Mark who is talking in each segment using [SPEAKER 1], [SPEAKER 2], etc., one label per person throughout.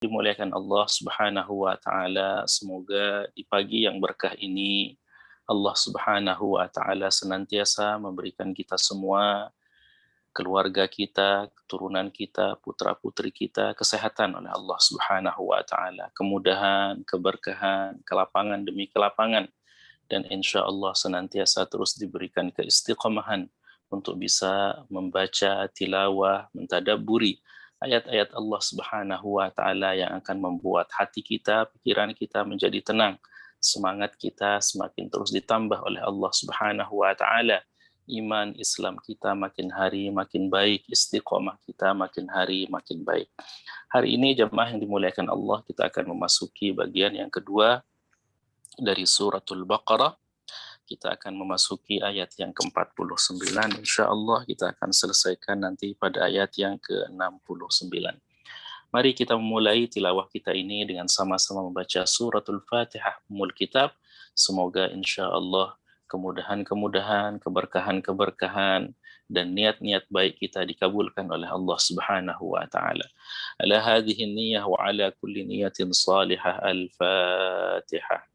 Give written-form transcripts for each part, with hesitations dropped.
[SPEAKER 1] Dimuliakan Allah Subhanahu wa taala, semoga di pagi yang berkah ini Allah Subhanahu wa taala senantiasa memberikan kita semua, keluarga kita, keturunan kita, putra-putri kita kesehatan oleh Allah Subhanahu wa taala, kemudahan, keberkahan, kelapangan demi kelapangan, dan insya Allah senantiasa terus diberikan keistiqomahan untuk bisa membaca, tilawah, mentadabburi ayat-ayat Allah Subhanahu wa taala yang akan membuat hati kita, pikiran kita menjadi tenang, semangat kita semakin terus ditambah oleh Allah Subhanahu wa taala, iman Islam kita makin hari makin baik, istiqomah kita makin hari makin baik. Hari ini jemaah yang dimuliakan Allah, kita akan memasuki bagian yang kedua dari suratul Baqarah. Kita akan memasuki ayat yang ke-49. Insya Allah kita akan selesaikan nanti pada ayat yang ke-69. Mari kita memulai tilawah kita ini dengan sama-sama membaca suratul Fatihah, Ummul Kitab. Semoga insya Allah kemudahan-kemudahan, keberkahan-keberkahan, dan niat-niat baik kita dikabulkan oleh Allah Subhanahu wa taala. Ala hadhihi niyyah wa ala kulli niyatin salihah. Al-Fatihah.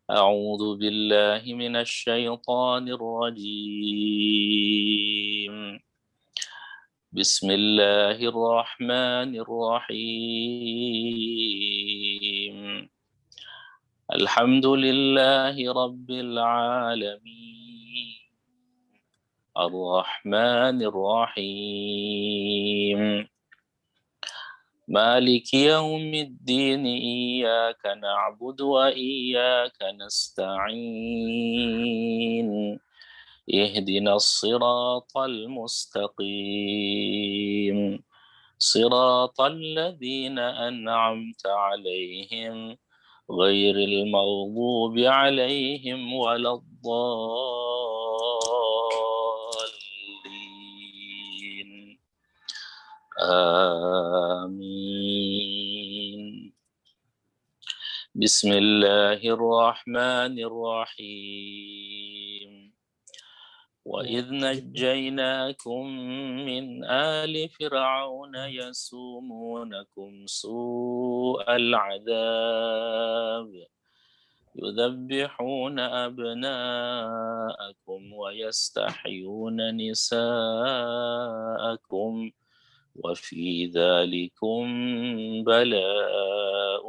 [SPEAKER 1] أعوذ بالله من الشيطان الرجيم. بسم الله الرحمن الرحيم. الحمد لله رب العالمين. الرحمن الرحيم. مالك يوم الدين. إياك نعبد وإياك نستعين. اهدنا الصراط المستقيم. صراط الذين أنعمت عليهم غير المغضوب عليهم ولا الضالين. آمين. بسم الله الرحمن الرحيم. وإذ نجيناكم من آل فرعون يسومونكم سوء العذاب يذبحون أبناءكم ويستحيون نساءكم وفي ذلكم بلاء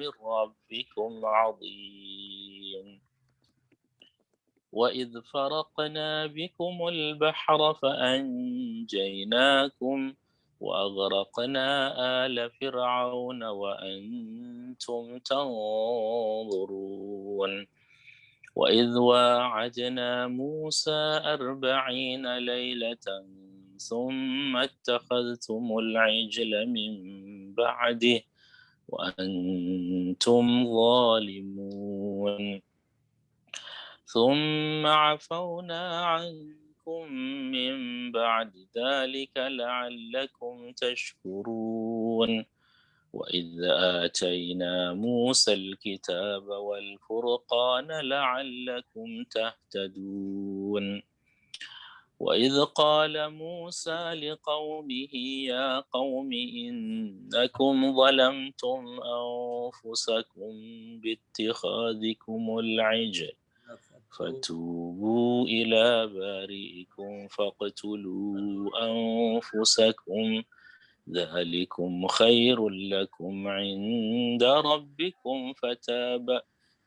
[SPEAKER 1] من ربكم عظيم. وإذ فرقنا بكم البحر فأنجيناكم وأغرقنا آل فرعون وأنتم تنظرون. وإذ واعدنا موسى 40 ليلة ثم اتخذتم العجل من بعده وأنتم ظالمون. ثم عفونا عنكم من بعد ذلك لعلكم تشكرون. وإذ آتينا موسى الكتاب والفرقان لعلكم تهتدون. وإذ قال موسى لقومه يا قوم إنكم ظلمتم أنفسكم باتخاذكم العجل فتوبوا إلى بارئكم فاقتلوا أنفسكم ذلكم خير لكم عند ربكم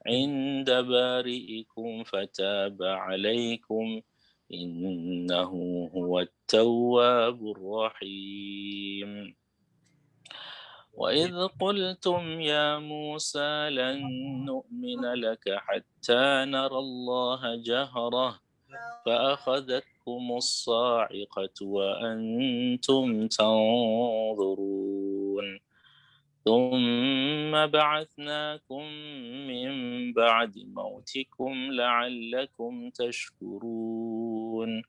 [SPEAKER 1] عند بارئكم فتاب عليكم إنه هو التواب الرحيم. وإذ قلتم يا موسى لن نؤمن لك حتى نرى الله جهرة فأخذتكم الصاعقة وأنتم تنظرون. ثم بعثناكم من بعد موتكم لعلكم تشكرون.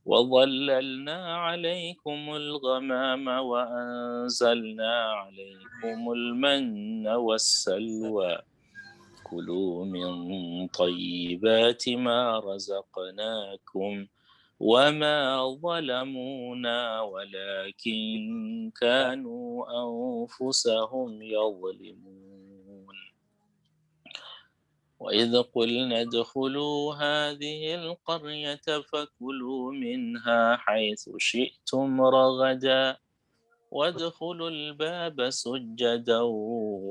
[SPEAKER 1] وظللنا عليكم الغمام وأنزلنا عليكم المن والسلوى كلوا من طيبات ما رزقناكم وما ظلمونا ولكن كانوا أنفسهم يظلمون وإذ قلنا ادخلوا هذه القرية فكلوا منها حيث شئتم رغدا وادخلوا الباب سجدا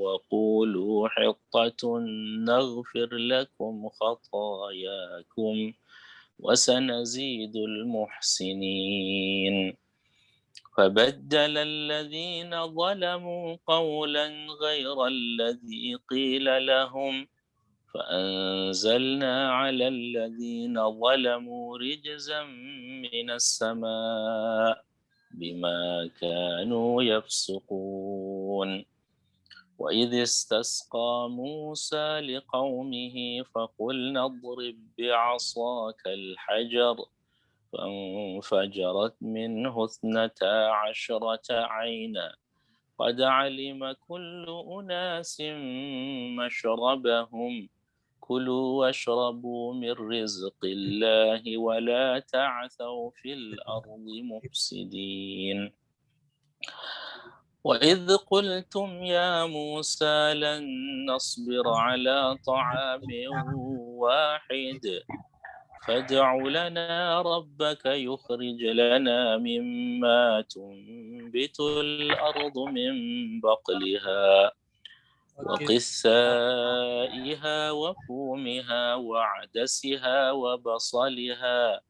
[SPEAKER 1] وقولوا حطة نغفر لكم خطاياكم وسنزيد المحسنين فبدل الذين ظلموا قولا غير الذي قيل لهم فأنزلنا على الذين ظلموا رجزا من السماء بما كانوا يفسقون وإذ استسقى موسى لقومه فقلنا اضرب بعصاك الحجر فانفجرت منه 12 عينا قد علم كل أناس مشربهم كلوا واشربوا من رزق الله ولا تعثوا في الأرض مفسدين وإذ قلتم يا موسى لن نصبر على طعام واحد فادع لنا ربك يخرج لنا مما تنبت الأرض من بقلها وقثائها وفومها وعدسها وبصلها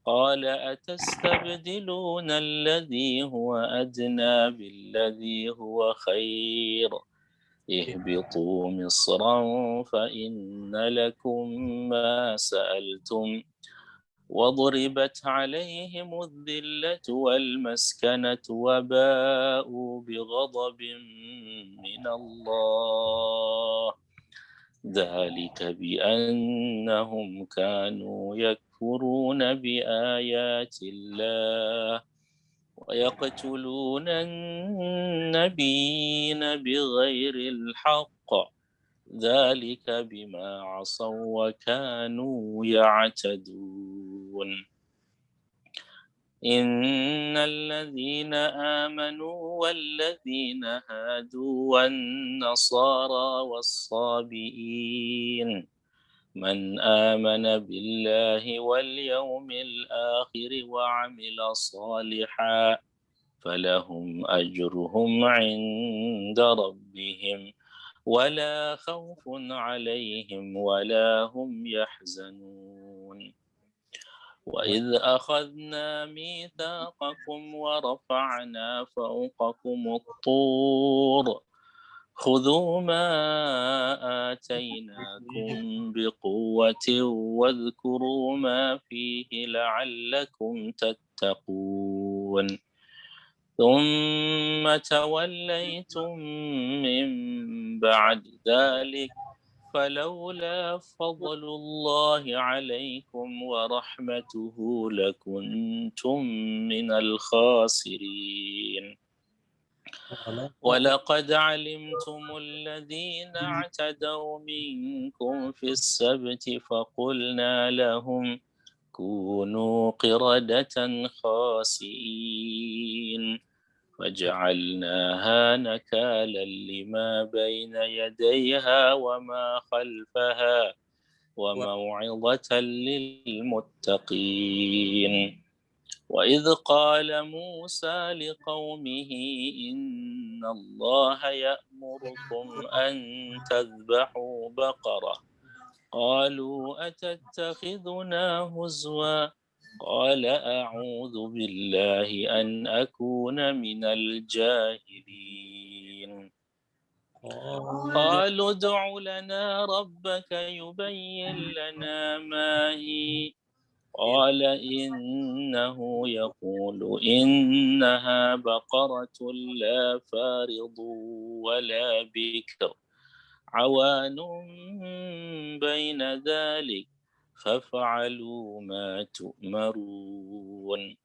[SPEAKER 1] قال أتستبدلون الذي هو أدنى بالذي هو خير اهبطوا مصرا فإن لكم ما سألتم وضربت عليهم الذلة والمسكنة وباءوا بغضب من الله ذلك بأنهم كانوا يكفرون بآيات الله ويقتلون النبيين بغير الحق ذلك بما عصوا وكانوا يعتدون إن الذين آمنوا والذين هادوا والنصارى والصابئين من آمن بالله واليوم الآخر وعمل صالحا فلهم أجرهم عند ربهم ولا خوف عليهم ولا هم يحزنون وإذ أخذنا ميثاقكم ورفعنا فوقكم الطور خذوا ما آتيناكم بقوة واذكروا ما فيه لعلكم تتقون ثم توليتم من بعد ذلك فلولا فضل الله عليكم ورحمته لكنتم من الخاسرين ولقد علمتم الذين اعتدوا منكم في السبت فقلنا لهم كونوا قردة خاسئين وجعلناها نكالا لما بين يديها وما خلفها وموعظة للمتقين وإذ قال موسى لقومه إن الله يأمركم أن تذبحوا بقرة قالوا أتتخذنا هزوا قال أعوذ بالله أن أكون من الجاهلين قالوا ادع لنا ربك يبين لنا ما هي قال إنه يقول إنها بقرة لا فارض ولا بكر عوان بين ذلك فافعلوا ما تؤمرون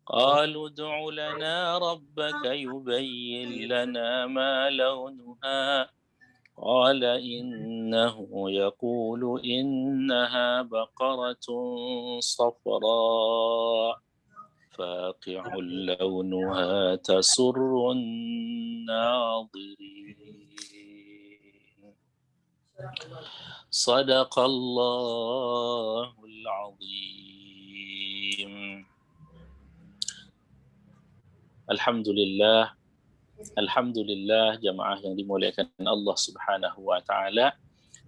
[SPEAKER 1] قالوا ادع لنا ربك يبين لنا ما لونها قال إنه يقول إنها بقرة صفراء فاقع لونها تسر الناظرين صدق الله العظيم. Alhamdulillah, Alhamdulillah jamaah yang dimuliakan Allah Subhanahu wa taala.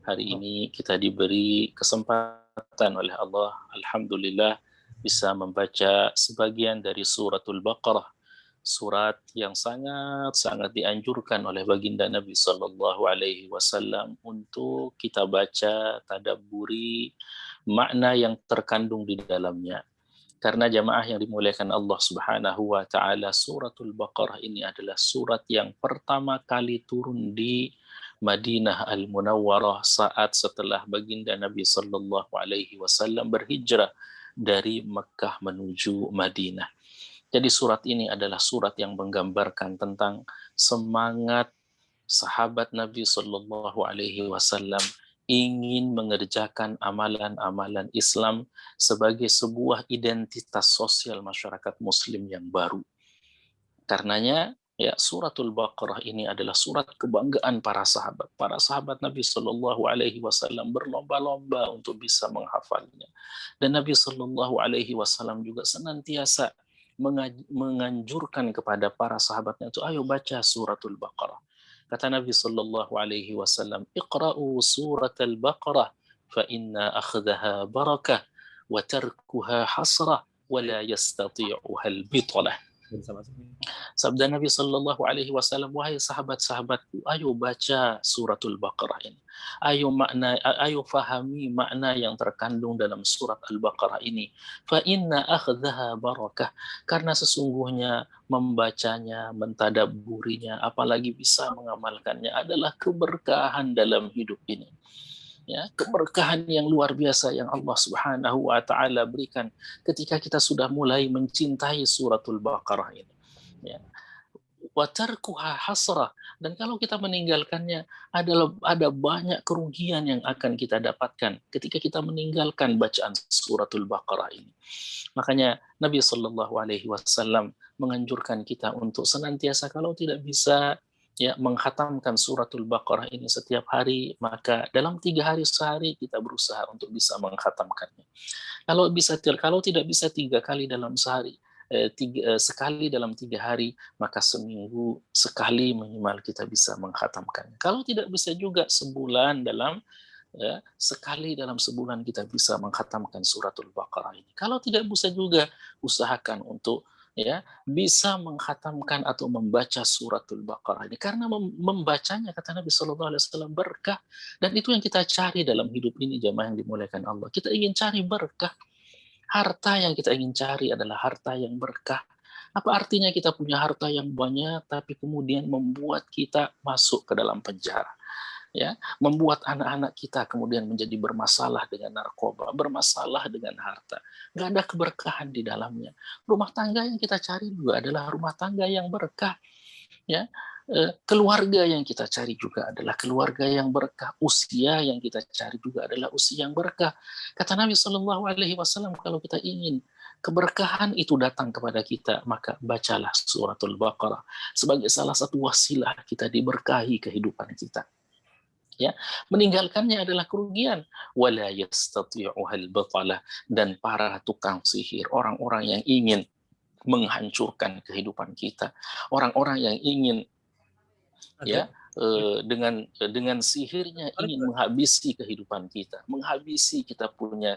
[SPEAKER 1] Hari ini kita diberi kesempatan oleh Allah, alhamdulillah, bisa membaca sebagian dari suratul Baqarah, surat yang sangat-sangat dianjurkan oleh baginda Nabi Sallallahu Alaihi Wasallam untuk kita baca, tadabburi makna yang terkandung di dalamnya. Karena jamaah yang dimuliakan Allah Subhanahu wa taala, suratul Baqarah ini adalah surat yang pertama kali turun di Madinah Al-Munawwarah saat setelah baginda Nabi sallallahu alaihi wasallam berhijrah dari Mekah menuju Madinah. Jadi surat ini adalah surat yang menggambarkan tentang semangat sahabat Nabi sallallahu alaihi wasallam ingin mengerjakan amalan-amalan Islam sebagai sebuah identitas sosial masyarakat muslim yang baru. Karenanya ya, suratul Baqarah ini adalah surat kebanggaan para sahabat. Para sahabat Nabi Shallallahu Alaihi Wasallam berlomba-lomba untuk bisa menghafalnya. Dan Nabi Shallallahu Alaihi Wasallam juga senantiasa menganjurkan kepada para sahabatnya itu, ayo baca suratul Baqarah. Kata Nabi Shallallahu Alaihi Wasallam, Iqra'u surat al-Baqarah, fa inna akhdaha barakah, wa tarkuha hasrah, wa la yastati'uha al-bitalah. Sabda Nabi Shallallahu Alaihi Wasallam, wahai sahabat-sahabatku, ayo baca suratul Baqarah ini. Ayo fahami makna yang terkandung dalam surat Al-Baqarah ini. Fa inna akhdaha barakah, karena sesungguhnya membacanya, mentadabburinya, apalagi bisa mengamalkannya adalah keberkahan dalam hidup ini. Ya, keberkahan yang luar biasa yang Allah Subhanahu wa taala berikan ketika kita sudah mulai mencintai suratul Baqarah ini. Ya. Wa tarkuha hasrah, dan kalau kita meninggalkannya ada banyak kerugian yang akan kita dapatkan ketika kita meninggalkan bacaan suratul Baqarah ini. Makanya Nabi Shallallahu Alaihi Wasallam menganjurkan kita untuk senantiasa kalau tidak bisa ya menghatamkan suratul Baqarah ini setiap hari, maka dalam 3 hari sehari kita berusaha untuk bisa menghatamkannya. Kalau tidak bisa 3 kali dalam sehari, sekali dalam 3 hari, maka seminggu sekali minimal kita bisa menghatamkannya. Kalau tidak bisa juga sebulan sekali dalam sebulan kita bisa menghatamkan suratul Baqarah ini. Kalau tidak bisa juga usahakan untuk bisa menghatamkan atau membaca suratul Baqarah ini, karena membacanya kata Nabi Shallallahu Alaihi Wasallam berkah, dan itu yang kita cari dalam hidup ini jamaah yang dimuliakan Allah. Kita ingin cari berkah, harta yang kita ingin cari adalah harta yang berkah. Apa artinya kita punya harta yang banyak tapi kemudian membuat kita masuk ke dalam penjara? Ya, membuat anak-anak kita kemudian menjadi bermasalah dengan narkoba, bermasalah dengan harta. Nggak ada keberkahan di dalamnya. Rumah tangga yang kita cari juga adalah rumah tangga yang berkah. Ya, keluarga yang kita cari juga adalah keluarga yang berkah. Usia yang kita cari juga adalah usia yang berkah. Kata Nabi Shallallahu Alaihi Wasallam, kalau kita ingin keberkahan itu datang kepada kita, maka bacalah suratul Baqarah sebagai salah satu wasilah kita diberkahi kehidupan kita. Ya, meninggalkannya adalah kerugian. Wala yastati'uhal batalah, dan para tukang sihir, orang-orang yang ingin menghancurkan kehidupan kita, orang-orang yang ingin dengan sihirnya ingin menghabisi kehidupan kita, menghabisi kita punya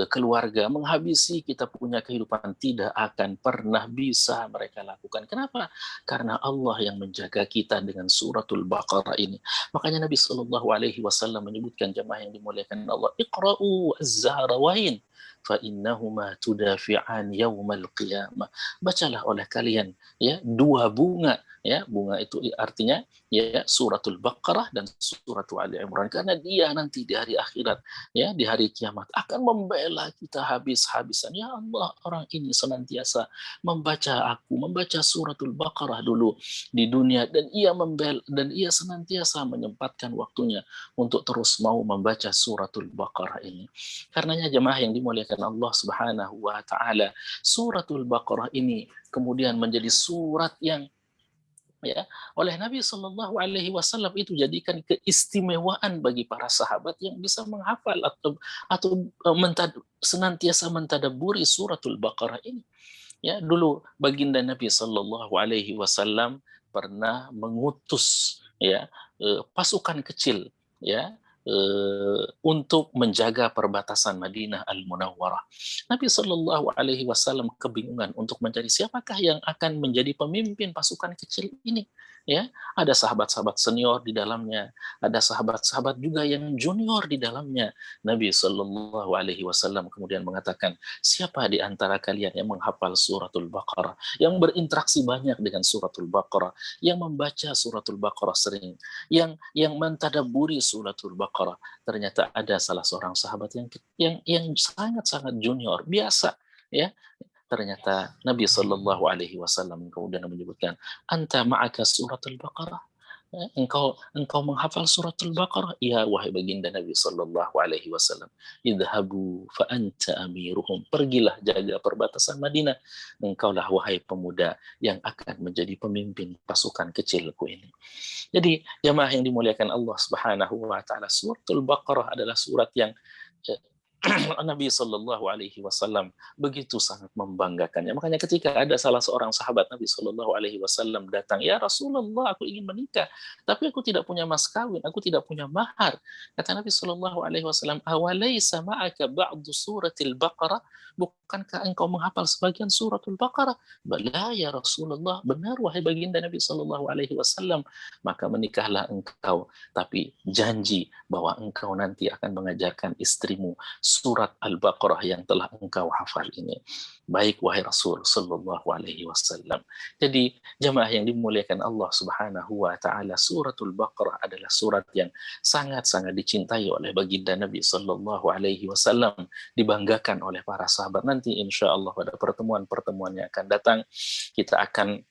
[SPEAKER 1] keluarga, menghabisi kita punya kehidupan, tidak akan pernah bisa mereka lakukan. Kenapa? Karena Allah yang menjaga kita dengan suratul Baqarah ini. Makanya Nabi Shallallahu Alaihi Wasallam menyebutkan jamaah yang dimuliakan Allah, Iqra'u az-Zahrawain fa innahuma tudafi'an yaumal qiyamah. Bacalah oleh kalian 2 bunga Ya, bunga itu artinya ya suratul Baqarah dan suratul Ali Imran, karena dia nanti di hari akhirat, ya, di hari kiamat akan membela kita habis-habisan. Ya Allah, orang ini senantiasa membaca suratul Baqarah dulu di dunia, dan ia senantiasa menyempatkan waktunya untuk terus mau membaca suratul Baqarah ini. Karenanya jemaah yang dimuliakan Allah Subhanahu wa taala, suratul Baqarah ini kemudian menjadi surat yang, ya, oleh Nabi Shallallahu Alaihi Wasallam itu jadikan keistimewaan bagi para sahabat yang bisa menghafal atau senantiasa mentadaburi suratul Baqarah ini. Ya, dulu baginda Nabi Shallallahu Alaihi Wasallam pernah mengutus, ya, pasukan kecil, ya, untuk menjaga perbatasan Madinah Al Munawwarah. Nabi Shallallahu Alaihi Wasallam kebingungan untuk mencari siapakah yang akan menjadi pemimpin pasukan kecil ini. Ya, ada sahabat-sahabat senior di dalamnya, ada sahabat-sahabat juga yang junior di dalamnya. Nabi Shallallahu Alaihi Wasallam kemudian mengatakan, siapa di antara kalian yang menghafal suratul Baqarah, yang berinteraksi banyak dengan suratul Baqarah, yang membaca suratul Baqarah sering, yang mentadaburi suratul Baqarah. Ternyata ada salah seorang sahabat yang sangat-sangat junior, biasa, ya. Ternyata Nabi Shallallahu Alaihi Wasallam kemudian menyebutkan, anta ma'aka suratul Baqarah. Engkau menghafal suratul Baqarah? Ya, wahai baginda Nabi Sallallahu Alaihi Wasallam. Idhabu fa anta amiruhum. Pergilah jaga perbatasan Madinah. Engkaulah wahai pemuda yang akan menjadi pemimpin pasukan kecilku ini. Jadi jamaah yang dimuliakan Allah Subhanahu wa taala, suratul Baqarah adalah surat yang Nabi Shallallahu Alaihi Wasallam begitu sangat membanggakannya. Makanya ketika ada salah seorang sahabat Nabi Shallallahu Alaihi Wasallam datang, ya Rasulullah, aku ingin menikah, tapi aku tidak punya mas kawin, aku tidak punya mahar. Kata Nabi Shallallahu Alaihi Wasallam, awalaysa ma'aka ba'du suratil Baqarah? Bukankah engkau menghafal sebagian suratul Baqarah? Bala ya Rasulullah, benar wahai baginda Nabi Shallallahu Alaihi Wasallam. Maka menikahlah engkau, tapi janji bahwa engkau nanti akan mengajarkan istrimu surat Al-Baqarah yang telah engkau hafal ini. Baik wahai Rasul sallallahu alaihi wasallam. Jadi jemaah yang dimuliakan Allah Subhanahu wa taala, suratul Baqarah adalah surat yang sangat-sangat dicintai oleh baginda Nabi sallallahu alaihi wasallam, dibanggakan oleh para sahabat. Nanti insya Allah pada pertemuan-pertemuan yang akan datang kita akan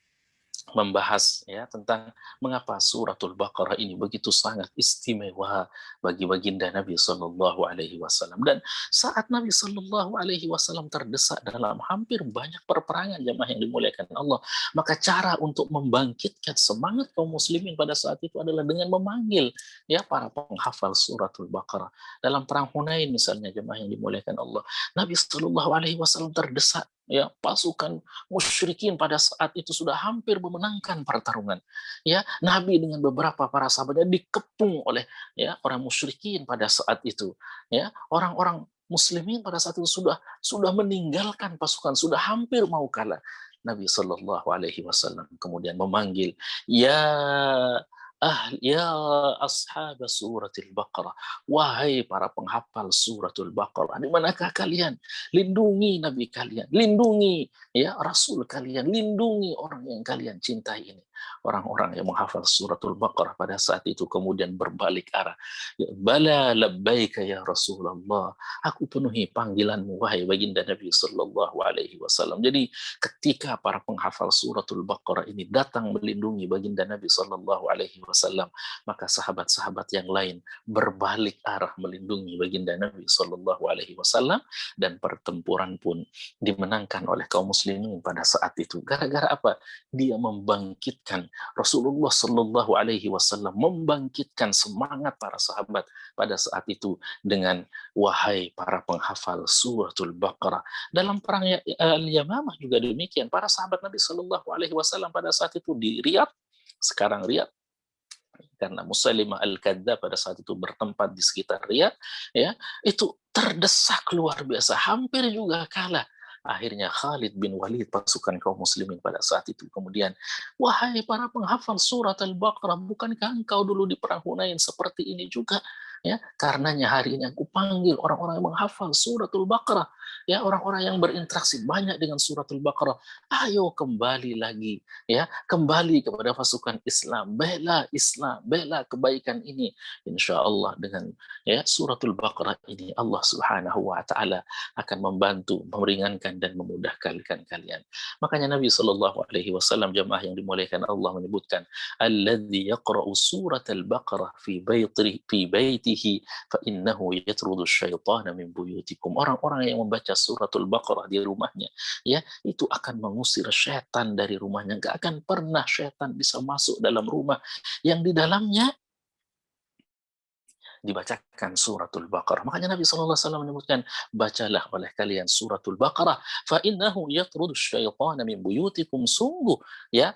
[SPEAKER 1] membahas, ya, tentang mengapa suratul Baqarah ini begitu sangat istimewa bagi baginda Nabi Shallallahu Alaihi Wasallam. Dan saat Nabi Shallallahu Alaihi Wasallam terdesak dalam hampir banyak peperangan, jemaah yang dimuliakan Allah, maka cara untuk membangkitkan semangat kaum muslimin pada saat itu adalah dengan memanggil, ya, para penghafal suratul Baqarah. Dalam perang Hunain misalnya, jemaah yang dimuliakan Allah, Nabi Shallallahu Alaihi Wasallam terdesak, ya, pasukan musyrikin pada saat itu sudah hampir memenangkan pertarungan. Ya, Nabi dengan beberapa para sahabatnya dikepung oleh, ya, orang musyrikin pada saat itu. Ya, orang-orang muslimin pada saat itu sudah meninggalkan pasukan, sudah hampir mau kalah. Nabi Shallallahu Alaihi Wasallam kemudian memanggil, ya ashab suratul Baqarah, wahai para penghafal suratul Baqarah, di manakah kalian? Lindungi Nabi kalian, lindungi, ya, Rasul kalian, lindungi orang yang kalian cintai ini. Orang-orang yang menghafal suratul Baqarah pada saat itu kemudian berbalik arah. Ya, bala labbaika ya Rasulullah, aku penuhi panggilanmu wahai baginda Nabi sallallahu alaihi wasallam. Jadi ketika para penghafal suratul Baqarah ini datang melindungi baginda Nabi sallallahu alaihi wasallam, maka sahabat-sahabat yang lain berbalik arah melindungi baginda Nabi sallallahu alaihi wasallam, dan pertempuran pun dimenangkan oleh kaum muslimin pada saat itu. Gara-gara apa? Dia membangkitkan, Rasulullah sallallahu alaihi wasallam membangkitkan semangat para sahabat pada saat itu dengan, wahai para penghafal suratul Baqarah. Dalam perang Al-Yamamah juga demikian. Para sahabat Nabi sallallahu alaihi wasallam pada saat itu di Riyadh, sekarang Riyadh, karena Musailimah Al-Kadzdzab pada saat itu bertempat di sekitar Riyadh, ya, itu terdesak luar biasa, hampir juga kalah. Akhirnya Khalid bin Walid, pasukan kaum muslimin pada saat itu kemudian, wahai para penghafal surat Al-Baqarah, bukankah engkau dulu di perang Hunain seperti ini juga? Ya, karenanya hari ini aku panggil orang-orang yang menghafal suratul Baqarah, ya, orang-orang yang berinteraksi banyak dengan suratul Baqarah. Ayo kembali lagi, ya, kembali kepada pasukan Islam, bela kebaikan ini. Insya Allah dengan ya suratul Baqarah ini Allah Subhanahu wa taala akan membantu, meringankan dan memudahkan kalian. Makanya Nabi Shallallahu alaihi wasallam, jamaah yang dimuliakan Allah, menyebutkan alladzi yaqra'u suratal Baqarah fi baitihi fa innahu yatrudu syaitana min buyutikum. Orang-orang yang membaca suratul Baqarah di rumahnya, ya, itu akan mengusir setan dari rumahnya. Enggak akan pernah setan bisa masuk dalam rumah yang di dalamnya dibacakan suratul Baqarah. Makanya Nabi SAW menyebutkan, bacalah oleh kalian suratul Baqarah, fa innahu yatrudu syaitana min buyutikum. Sungguh, ya,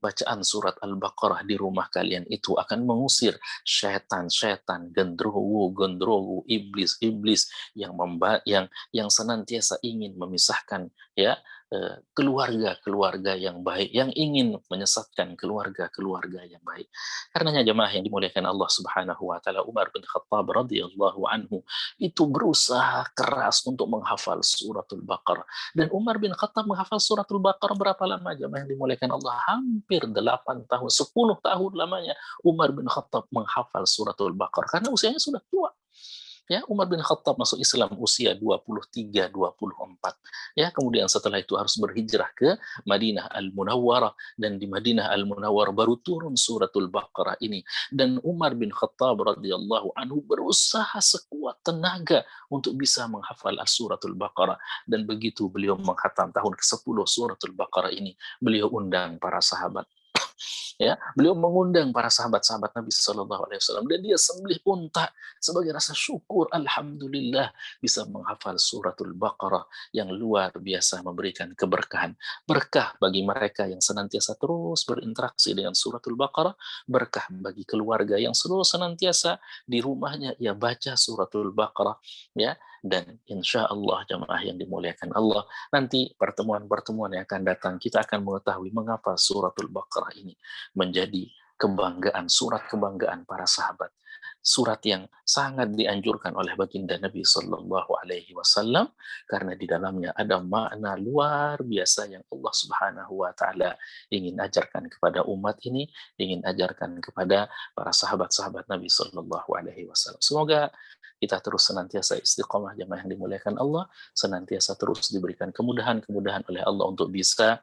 [SPEAKER 1] bacaan surat Al-Baqarah di rumah kalian itu akan mengusir setan-setan, gendrowo-gendrowo, iblis-iblis yang senantiasa ingin memisahkan, ya, keluarga-keluarga yang baik, yang ingin menyesatkan keluarga-keluarga yang baik. Karenanya jemaah yang dimuliakan Allah Subhanahu wa taala, Umar bin Khattab radhiyallahu anhu itu berusaha keras untuk menghafal suratul Baqarah. Dan Umar bin Khattab menghafal suratul Baqarah berapa lama jemaah yang dimuliakan Allah? Hampir 8 tahun, 10 tahun lamanya Umar bin Khattab menghafal suratul Baqarah karena usianya sudah tua. Ya, Umar bin Khattab masuk Islam usia 23, 24. Ya, kemudian setelah itu harus berhijrah ke Madinah Al-Munawwarah, dan di Madinah Al-Munawwarah baru turun suratul Baqarah ini. Dan Umar bin Khattab radhiyallahu anhu berusaha sekuat tenaga untuk bisa menghafal suratul Baqarah, dan begitu beliau menghatam tahun ke-10 suratul Baqarah ini, beliau undang para sahabat. Ya, beliau mengundang para sahabat-sahabat Nabi Shallallahu Alaihi Wasallam, dan dia sembelih unta sebagai rasa syukur. Alhamdulillah bisa menghafal suratul Baqarah yang luar biasa memberikan keberkahan. Berkah bagi mereka yang senantiasa terus berinteraksi dengan suratul Baqarah, berkah bagi keluarga yang selalu senantiasa di rumahnya ia baca suratul Baqarah, ya. Dan insya Allah jamaah yang dimuliakan Allah, nanti pertemuan-pertemuan yang akan datang kita akan mengetahui mengapa suratul Baqarah ini menjadi kebanggaan, surat kebanggaan para sahabat. Surat yang sangat dianjurkan oleh baginda Nabi Shallallahu Alaihi Wasallam karena di dalamnya ada makna luar biasa yang Allah Subhanahu Wa Taala ingin ajarkan kepada umat ini, ingin ajarkan kepada para sahabat-sahabat Nabi Shallallahu Alaihi Wasallam. Semoga kita terus senantiasa istiqomah jamaah yang dimuliakan Allah, senantiasa terus diberikan kemudahan-kemudahan oleh Allah untuk bisa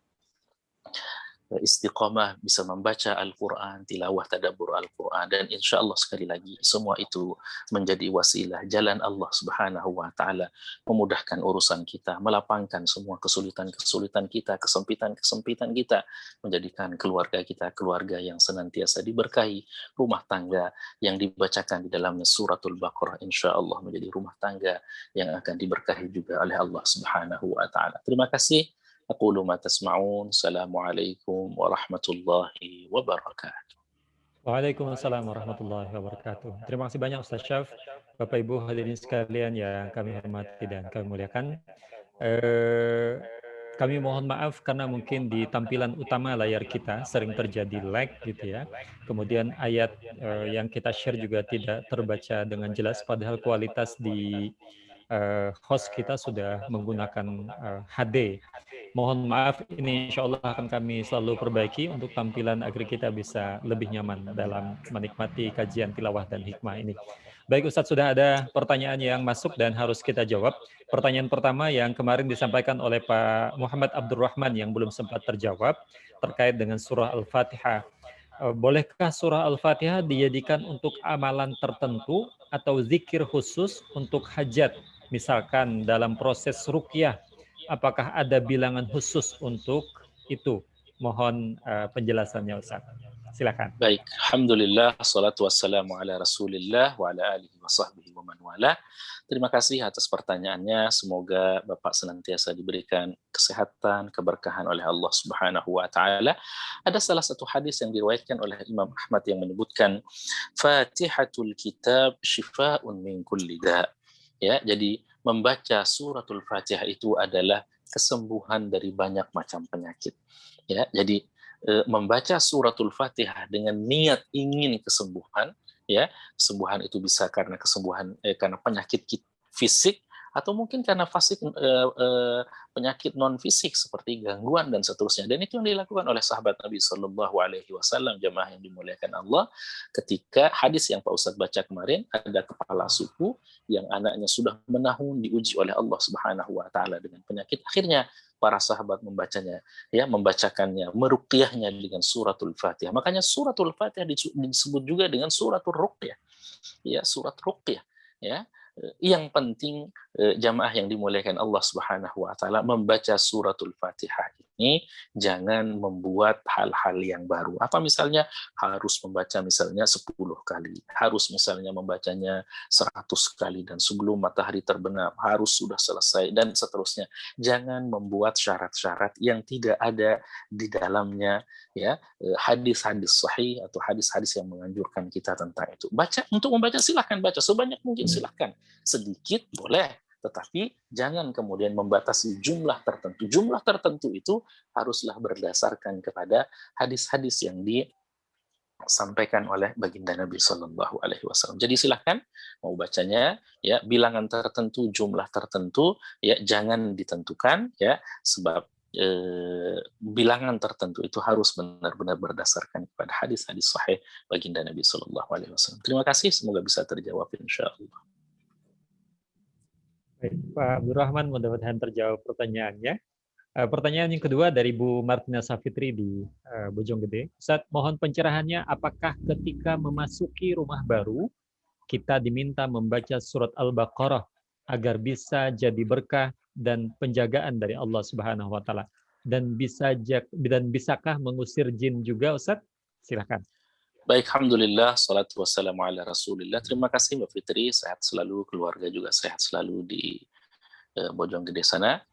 [SPEAKER 1] istiqomah, bisa membaca Al-Quran, tilawah tadabbur Al-Quran, dan insya Allah sekali lagi semua itu menjadi wasilah jalan Allah Subhanahu wa taala memudahkan urusan kita, melapangkan semua kesulitan-kesulitan kita, kesempitan-kesempitan kita, menjadikan keluarga kita keluarga yang senantiasa diberkahi, rumah tangga yang dibacakan di dalamnya suratul Baqarah insya Allah menjadi rumah tangga yang akan diberkahi juga oleh Allah Subhanahu wa taala. Terima kasih. أقول ما تسمعون. السلام عليكم ورحمة الله وبركاته.
[SPEAKER 2] Waalaikumsalam warahmatullahi wabarakatuh. Terima kasih banyak Ustaz Syaf, Bapak Ibu hadirin sekalian yang kami hormati dan kami muliakan. Kami mohon maaf karena mungkin di tampilan utama layar kita sering terjadi lag gitu ya. Kemudian ayat yang kita share juga tidak terbaca dengan jelas, padahal kualitas di host kita sudah menggunakan HD. Mohon maaf, ini insya Allah akan kami selalu perbaiki untuk tampilan agar kita bisa lebih nyaman dalam menikmati kajian tilawah dan hikmah ini. Baik Ustadz, sudah ada pertanyaan yang masuk dan harus kita jawab. Pertanyaan pertama yang kemarin disampaikan oleh Pak Muhammad Abdurrahman yang belum sempat terjawab terkait dengan surah Al-Fatihah. Bolehkah surah Al-Fatihah dijadikan untuk amalan tertentu atau zikir khusus untuk hajat? Misalkan dalam proses ruqyah, apakah ada bilangan khusus untuk itu? Mohon penjelasannya Ustaz. Silakan.
[SPEAKER 1] Baik, alhamdulillah, salatu wassalamu ala Rasulillah wa ala alihi wa sahbihi wa man wala. Terima kasih atas pertanyaannya. Semoga Bapak senantiasa diberikan kesehatan, keberkahan oleh Allah Subhanahu wa taala. Ada salah satu hadis yang diriwayatkan oleh Imam Ahmad yang menyebutkan Fatihatul Kitab syifa'un min kulli da'. Ya, jadi membaca suratul Fatihah itu adalah kesembuhan dari banyak macam penyakit. Ya, jadi membaca suratul Fatihah dengan niat ingin kesembuhan ya. Kesembuhan itu bisa karena karena penyakit fisik, atau mungkin karena penyakit non fisik seperti gangguan dan seterusnya. Dan itu yang dilakukan oleh sahabat Nabi Shallallahu Alaihi Wasallam, jemaah yang dimuliakan Allah. Ketika hadis yang Pak Ustadz baca kemarin, ada kepala suku yang anaknya sudah menahun diuji oleh Allah Subhanahu Wa Taala dengan penyakit, akhirnya para sahabat membacakannya, meruqyahnya dengan suratul Fatihah. Makanya suratul Fatihah disebut juga dengan suratul ruqyah, ya, surat ruqyah, ya. Yang penting jamaah yang dimuliakan Allah Subhanahu wa taala, membaca suratul Fatihah ini jangan membuat hal-hal yang baru. Apa misalnya harus membaca misalnya 10 kali, harus misalnya membacanya 100 kali, dan sebelum matahari terbenam harus sudah selesai, dan seterusnya. Jangan membuat syarat-syarat yang tidak ada di dalamnya, ya, hadis-hadis sahih atau hadis-hadis yang menganjurkan kita tentang itu. Untuk membaca silahkan baca sebanyak mungkin, silahkan. Sedikit boleh, tetapi jangan kemudian membatasi jumlah tertentu. Jumlah tertentu itu haruslah berdasarkan kepada hadis-hadis yang disampaikan oleh baginda Nabi Shallallahu Alaihi Wasallam. Jadi silahkan mau bacanya, ya, bilangan tertentu, jumlah tertentu, ya, jangan ditentukan, ya, sebab bilangan tertentu itu harus benar-benar berdasarkan kepada hadis-hadis sahih baginda Nabi Shallallahu Alaihi Wasallam. Terima kasih, semoga bisa terjawab insya Allah.
[SPEAKER 2] Baik, Pak Abdurrahman, mudah-mudahan terjawab pertanyaannya. Pertanyaan yang kedua dari Bu Martina Safitri di Bojonggede. Ustaz, mohon pencerahannya, apakah ketika memasuki rumah baru kita diminta membaca surat Al-Baqarah agar bisa jadi berkah dan penjagaan dari Allah Subhanahu wa taala, dan bisakah mengusir jin juga, Ustaz? Silakan.
[SPEAKER 1] Baik, alhamdulillah, salatu wassalamu ala Rasulillah. Terima kasih Mbak Fitri, sehat selalu, keluarga juga sehat selalu di Bojonggede sana.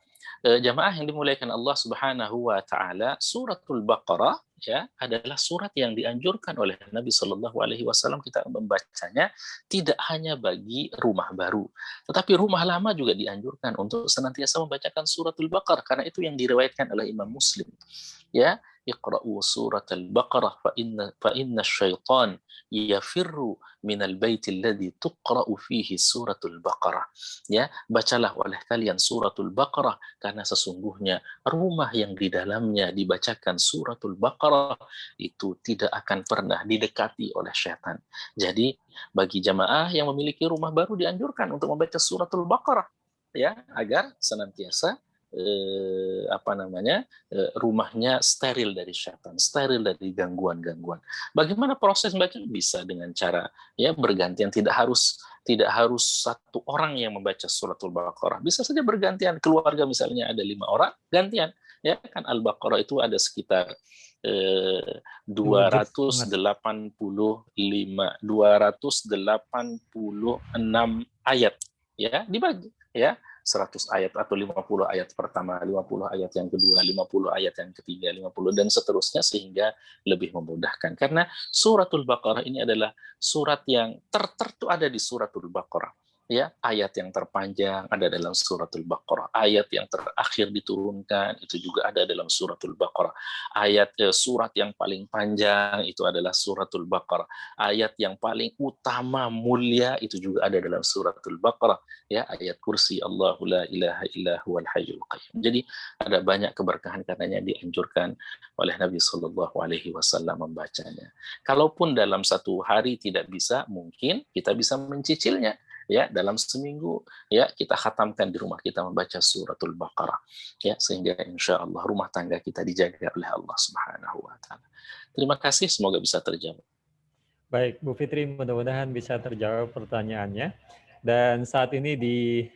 [SPEAKER 1] Jamaah yang dimuliakan Allah Subhanahu wa taala, suratul Baqarah, ya, adalah surat yang dianjurkan oleh Nabi Shallallahu Alaihi Wasallam kita membacanya tidak hanya bagi rumah baru, tetapi rumah lama juga dianjurkan untuk senantiasa membacakan suratul Baqarah, karena itu yang diriwayatkan oleh Imam Muslim, ya. Iqra'u suratul Baqarah fa inna syaitan yafirru minal baiti alladhi tuqra'u fihi suratul Baqarah. Ya, bacalah oleh kalian suratul Baqarah, karena sesungguhnya rumah yang di dalamnya dibacakan suratul Baqarah itu tidak akan pernah didekati oleh syaitan. Jadi bagi jamaah yang memiliki rumah baru dianjurkan untuk membaca suratul Baqarah, ya, agar senantiasa rumahnya steril dari syaitan, steril dari gangguan-gangguan. Bagaimana proses membaca? Bisa dengan cara, ya, bergantian, tidak harus satu orang yang membaca suratul Baqarah. Bisa saja bergantian, keluarga misalnya ada 5 orang, gantian, ya kan. Al-Baqarah itu ada sekitar 286 ayat, ya, dibagi, ya, 100 ayat atau 50 ayat pertama, 50 ayat yang kedua, 50 ayat yang ketiga, 50, dan seterusnya, sehingga lebih memudahkan. Karena suratul Baqarah ini adalah surat yang tertentu ada di suratul Baqarah. Ya, ayat yang terpanjang ada dalam suratul Baqarah, ayat yang terakhir diturunkan itu juga ada dalam suratul Baqarah, surat yang paling panjang itu adalah suratul Baqarah, ayat yang paling utama mulia itu juga ada dalam suratul Baqarah, ya, ayat kursi Allahu la ilaha illa huwal hayyul qayyum. Jadi ada banyak keberkahan, karenanya dianjurkan oleh Nabi Shallallahu Alaihi Wasallam membacanya. Kalaupun dalam satu hari tidak bisa, mungkin kita bisa mencicilnya, ya, dalam seminggu, ya, kita khatamkan di rumah kita membaca suratul Baqarah, ya, sehingga insya Allah rumah tangga kita dijaga oleh Allah Subhanahu wa taala. Terima kasih, semoga bisa terjawab.
[SPEAKER 2] Baik, Bu Fitri, mudah-mudahan bisa terjawab pertanyaannya. Dan saat ini di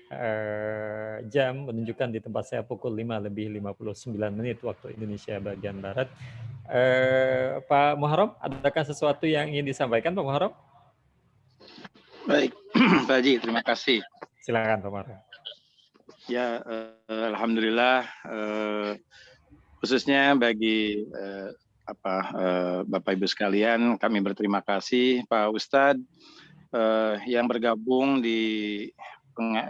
[SPEAKER 2] jam menunjukkan di tempat saya pukul 5:59 waktu Indonesia bagian Barat. Pak Muharram, adakah sesuatu yang ingin disampaikan, Pak Muharram?
[SPEAKER 3] Baik, Pak Haji, terima kasih.
[SPEAKER 2] Silakan, Pak Muharram.
[SPEAKER 3] Ya, alhamdulillah, khususnya bagi Bapak Ibu sekalian, kami berterima kasih Pak Ustadz yang bergabung di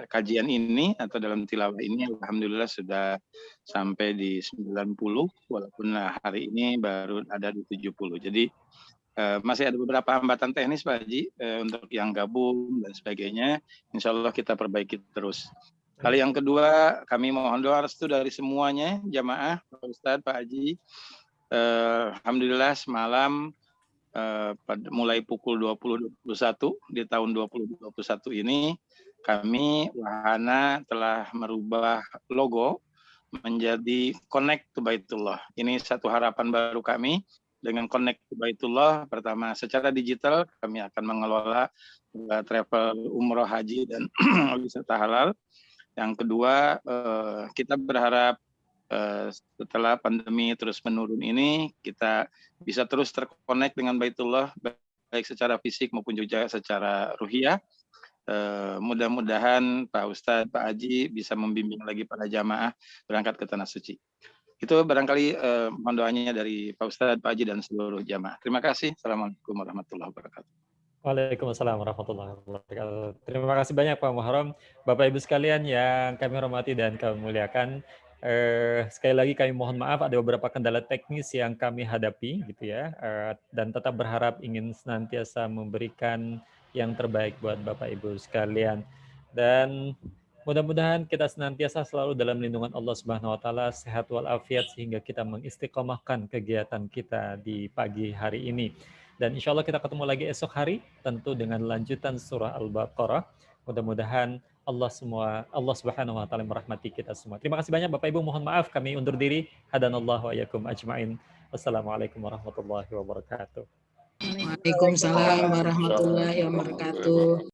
[SPEAKER 3] kajian ini atau dalam tilawah ini. Alhamdulillah sudah sampai di 90, walaupun hari ini baru ada di 70. Jadi Masih ada beberapa hambatan teknis Pak Haji untuk yang gabung dan sebagainya. Insya Allah kita perbaiki terus. Hal yang kedua, kami mohon doa restu dari semuanya, jamaah, Pak Ustadz, Pak Haji. Alhamdulillah semalam mulai pukul 20.21 di tahun 2021 ini, kami Wahana telah merubah logo menjadi Connect to Baitullah. Ini satu harapan baru kami. Dengan Connect to Baitullah, pertama secara digital kami akan mengelola travel umroh haji dan wisata halal. Yang kedua, kita berharap setelah pandemi terus menurun ini, kita bisa terus terkonek dengan Baitullah, baik secara fisik maupun juga secara ruhiyah. Mudah-mudahan Pak Ustadz, Pak Haji bisa membimbing lagi para jamaah berangkat ke Tanah Suci. Itu barangkali mohon doanya dari Pak Ustadz, Pak Haji, dan seluruh jamaah. Terima kasih. Assalamualaikum warahmatullahi wabarakatuh.
[SPEAKER 2] Waalaikumsalam warahmatullahi wabarakatuh. Terima kasih banyak Pak Muharram. Bapak Ibu sekalian yang kami hormati dan kami muliakan. Sekali lagi kami mohon maaf ada beberapa kendala teknis yang kami hadapi gitu ya. Dan tetap berharap ingin senantiasa memberikan yang terbaik buat Bapak Ibu sekalian. Dan mudah-mudahan kita senantiasa selalu dalam lindungan Allah Subhanahu wa taala, sehat walafiat sehingga kita mengistiqomahkan kegiatan kita di pagi hari ini. Dan insya Allah kita ketemu lagi esok hari, tentu dengan lanjutan surah Al-Baqarah. Mudah-mudahan Allah Subhanahu wa taala merahmati kita semua. Terima kasih banyak Bapak Ibu, mohon maaf kami undur diri. Hadanallahu wa iyyakum ajmain. Wassalamualaikum warahmatullahi wabarakatuh.
[SPEAKER 4] Waalaikumsalam warahmatullahi wabarakatuh.